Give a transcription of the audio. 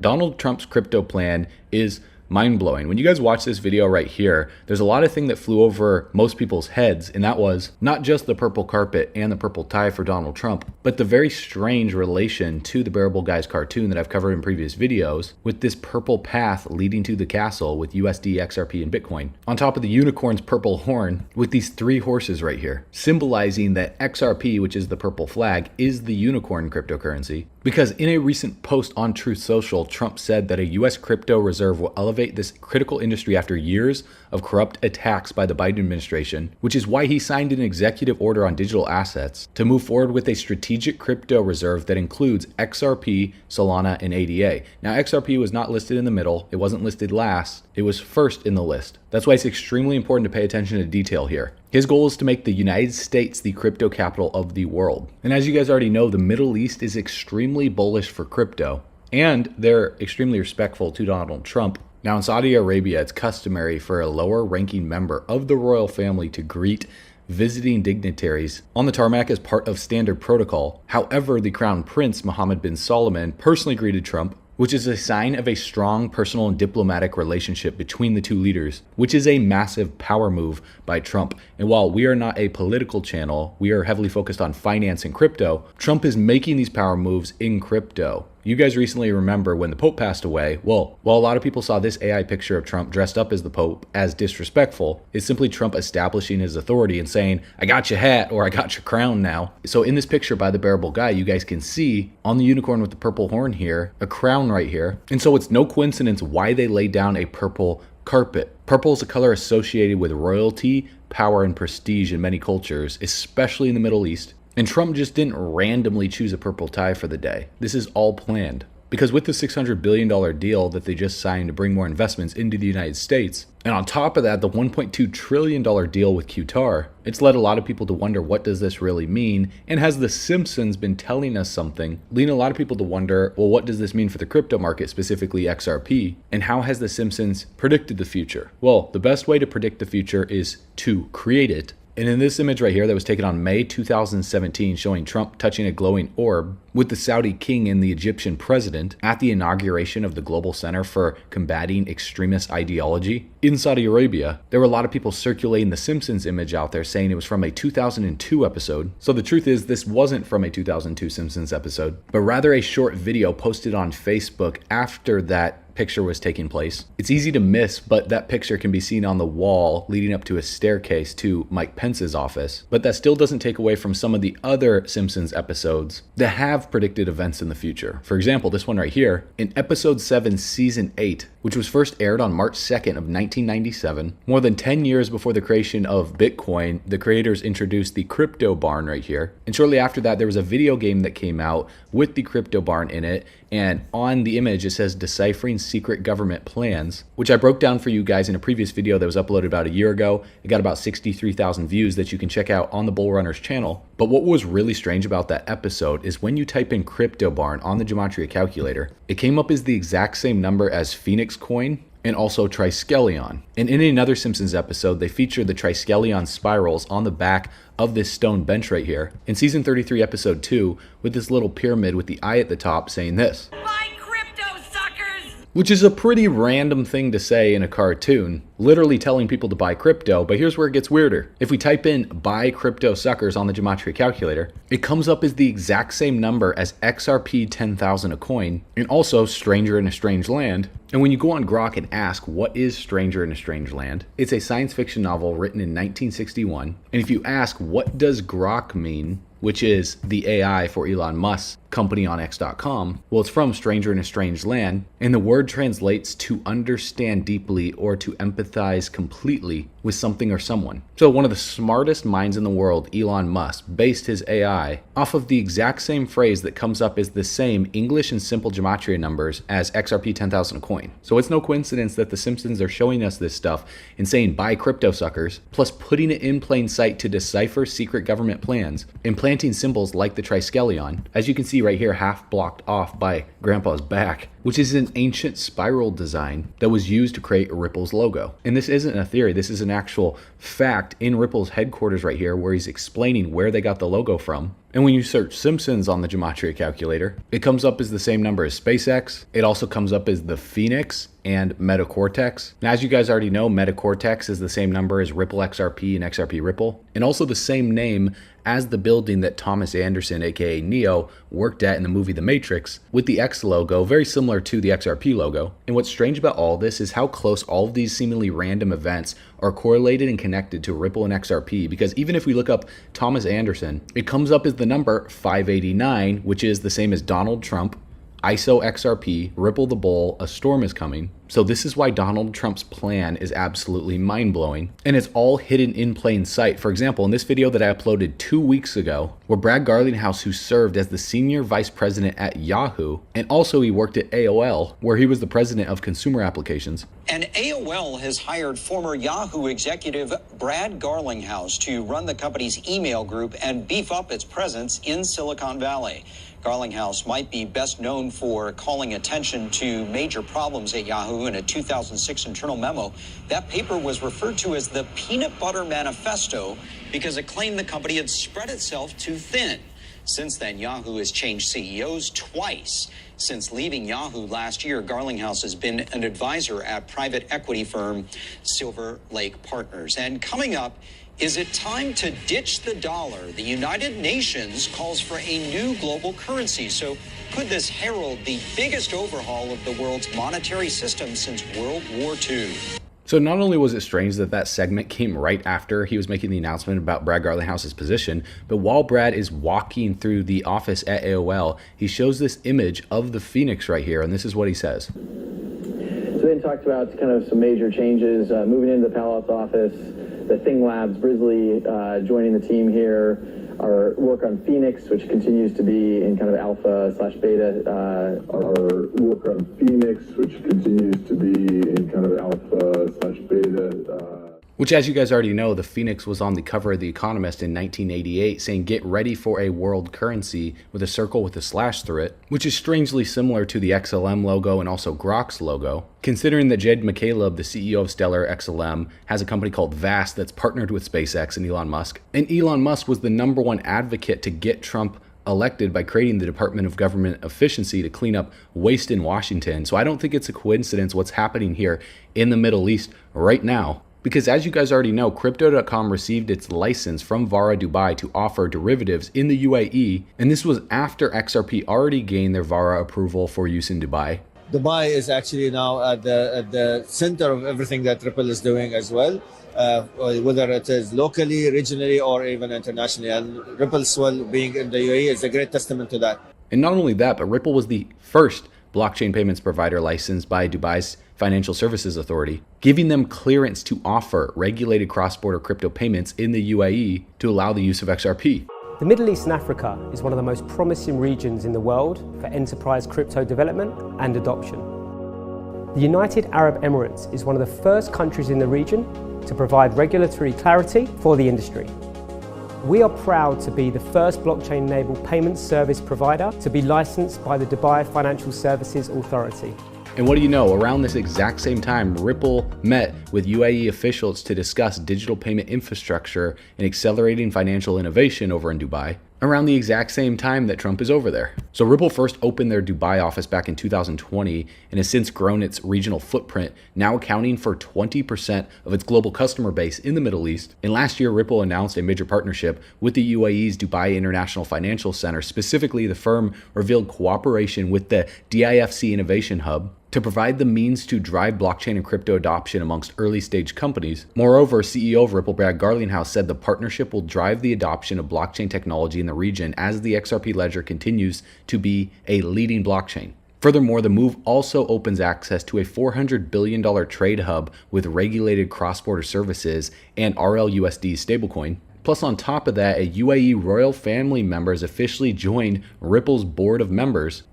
Donald Trump's crypto plan is mind-blowing. When you guys watch this video right here, there's a lot of thing that flew over most people's heads, and that was not just the purple carpet and the purple tie for Donald Trump, but the very strange relation to the Bearable Guys cartoon that I've covered in previous videos with this purple path leading to the castle with USD, XRP, and Bitcoin. On top of the unicorn's purple horn with these three horses right here, symbolizing that XRP, which is the purple flag, is the unicorn cryptocurrency. Because in a recent post on Truth Social, Trump said that a US crypto reserve will elevate this critical industry after years of corrupt attacks by the Biden administration, which is why he signed an executive order on digital assets to move forward with a strategic crypto reserve that includes XRP, Solana, and ADA. Now, XRP was not listed in the middle. It wasn't listed last. It was first in the list. That's why it's extremely important to pay attention to detail here. His goal is to make the United States the crypto capital of the world. And as you guys already know, the Middle East is extremely bullish for crypto, and they're extremely respectful to Donald Trump. Now, in Saudi Arabia, it's customary for a lower ranking member of the royal family to greet visiting dignitaries on the tarmac as part of standard protocol. However, the Crown Prince Mohammed bin Salman personally greeted Trump, which is a sign of a strong personal and diplomatic relationship between the two leaders, which is a massive power move by Trump. And while we are not a political channel, we are heavily focused on finance and crypto, Trump is making these power moves in crypto. You guys recently remember when the Pope passed away. Well, while a lot of people saw this AI picture of Trump dressed up as the Pope as disrespectful, it's simply Trump establishing his authority and saying, I got your hat or I got your crown now. So in this picture by the Bearable Guy, you guys can see on the unicorn with the purple horn here, a crown right here. And so it's no coincidence why they laid down a purple carpet. Purple is a color associated with royalty, power, and prestige in many cultures, especially in the Middle East. And Trump just didn't randomly choose a purple tie for the day. This is all planned. Because with the $600 billion deal that they just signed to bring more investments into the United States, and on top of that, the $1.2 trillion deal with Qatar, it's led a lot of people to wonder, what does this really mean? And has the Simpsons been telling us something? Leading a lot of people to wonder, well, what does this mean for the crypto market, specifically XRP? And how has the Simpsons predicted the future? Well, the best way to predict the future is to create it. And in this image right here that was taken on May 2017, showing Trump touching a glowing orb with the Saudi king and the Egyptian president at the inauguration of the Global Center for Combating Extremist Ideology in Saudi Arabia, there were a lot of people circulating the Simpsons image out there saying it was from a 2002 episode. So the truth is, this wasn't from a 2002 Simpsons episode, but rather a short video posted on Facebook after that picture was taking place. It's easy to miss, but that picture can be seen on the wall leading up to a staircase to Mike Pence's office. But that still doesn't take away from some of the other Simpsons episodes that have predicted events in the future. For example, this one right here, in episode 7, season 8, which was first aired on March 2nd of 1997, more than 10 years before the creation of Bitcoin, the creators introduced the crypto barn right here. And shortly after that, there was a video game that came out with the crypto barn in it. And on the image, it says deciphering secret government plans, which I broke down for you guys in a previous video that was uploaded about a year ago. It got about 63,000 views that you can check out on the Bull Runners channel. But what was really strange about that episode is when you type in crypto barn on the gematria calculator, it came up as the exact same number as Phoenix coin and also Triskelion. And in another Simpsons episode, they featured the Triskelion spirals on the back of this stone bench right here in season 33, episode 2, with this little pyramid with the eye at the top saying this. Buy crypto, suckers! Which is a pretty random thing to say in a cartoon, literally telling people to buy crypto. But here's where it gets weirder. If we type in buy crypto suckers on the gematria calculator, it comes up as the exact same number as XRP 10,000 a coin, and also Stranger in a Strange Land. And when you go on Grok and ask, what is Stranger in a Strange Land? It's a science fiction novel written in 1961. And if you ask, what does Grok mean, which is the AI for Elon Musk's company on X.com, well, it's from Stranger in a Strange Land, and the word translates to understand deeply or to empathize completely with something or someone. So one of the smartest minds in the world, Elon Musk, based his AI off of the exact same phrase that comes up as the same English and simple gematria numbers as XRP 10,000 a coin. So it's no coincidence that the Simpsons are showing us this stuff and saying buy crypto suckers, plus putting it in plain sight to decipher secret government plans, implanting symbols like the Triskelion, as you can see right here, half blocked off by Grandpa's back, which is an ancient spiral design that was used to create Ripple's logo. And this isn't a theory, this is an actual fact in Ripple's headquarters right here, where he's explaining where they got the logo from. And when you search Simpsons on the Gematria calculator, it comes up as the same number as SpaceX. It also comes up as the Phoenix and Metacortex. Now, as you guys already know, Metacortex is the same number as Ripple XRP and XRP Ripple, and also the same name as the building that Thomas Anderson, aka Neo, worked at in the movie The Matrix, with the X logo very similar to the XRP logo. And what's strange about all this is how close all of these seemingly random events are correlated and connected to Ripple and XRP, because even if we look up Thomas Anderson, it comes up as the number 589, which is the same as Donald Trump, ISO XRP, Ripple the Bull, a storm is coming. So this is why Donald Trump's plan is absolutely mind-blowing, and it's all hidden in plain sight. For example, in this video that I uploaded 2 weeks ago, where Brad Garlinghouse, who served as the senior vice president at Yahoo, and also he worked at AOL, where he was the president of consumer applications. And AOL has hired former Yahoo executive Brad Garlinghouse to run the company's email group and beef up its presence in Silicon Valley. Garlinghouse might be best known for calling attention to major problems at Yahoo in a 2006 internal memo. That paper was referred to as the Peanut Butter Manifesto because it claimed the company had spread itself too thin. Since then, Yahoo has changed CEOs twice. Since leaving Yahoo last year, Garlinghouse has been an advisor at private equity firm Silver Lake Partners. And coming up, is it time to ditch the dollar? The United Nations calls for a new global currency. So could this herald the biggest overhaul of the world's monetary system since World War II? So not only was it strange that that segment came right after he was making the announcement about Brad Garlinghouse's position, but while Brad is walking through the office at AOL, he shows this image of the Phoenix right here, and this is what he says. So then talked about kind of some major changes, moving into the Palo Alto office, the Thing Labs, Brisley joining the team here, our work on Phoenix, which continues to be in kind of alpha/beta. Our work on Phoenix, which continues to be in kind of alpha/beta. Which, as you guys already know, the Phoenix was on the cover of The Economist in 1988 saying, "Get ready for a world currency," with a circle with a slash through it, which is strangely similar to the XLM logo and also Grok's logo. Considering that Jed McCaleb, the CEO of Stellar XLM, has a company called Vast that's partnered with SpaceX and Elon Musk. And Elon Musk was the #1 advocate to get Trump elected by creating the Department of Government Efficiency to clean up waste in Washington. So I don't think it's a coincidence what's happening here in the Middle East right now. Because as you guys already know, Crypto.com received its license from Vara Dubai to offer derivatives in the UAE, and this was after XRP already gained their Vara approval for use in Dubai. Dubai is actually now at the center of everything that Ripple is doing as well, whether it is locally, regionally, or even internationally. And Ripple swell being in the UAE is a great testament to that. And not only that, but Ripple was the first blockchain payments provider licensed by Dubai's Financial Services Authority, giving them clearance to offer regulated cross-border crypto payments in the UAE to allow the use of XRP. The Middle East and Africa is one of the most promising regions in the world for enterprise crypto development and adoption. The United Arab Emirates is one of the first countries in the region to provide regulatory clarity for the industry. We are proud to be the first blockchain-enabled payment service provider to be licensed by the Dubai Financial Services Authority. And what do you know, around this exact same time, Ripple met with UAE officials to discuss digital payment infrastructure and accelerating financial innovation over in Dubai, around the exact same time that Trump is over there. So Ripple first opened their Dubai office back in 2020 and has since grown its regional footprint, now accounting for 20% of its global customer base in the Middle East. And last year, Ripple announced a major partnership with the UAE's Dubai International Financial Center. Specifically, the firm revealed cooperation with the DIFC Innovation Hub to provide the means to drive blockchain and crypto adoption amongst early stage companies. Moreover, CEO of Ripple, Brad Garlinghouse, said the partnership will drive the adoption of blockchain technology in the region as the XRP ledger continues to be a leading blockchain. Furthermore, the move also opens access to a $400 billion trade hub with regulated cross-border services and RLUSD stablecoin. Plus, on top of that, a UAE royal family member has officially joined Ripple's board of members.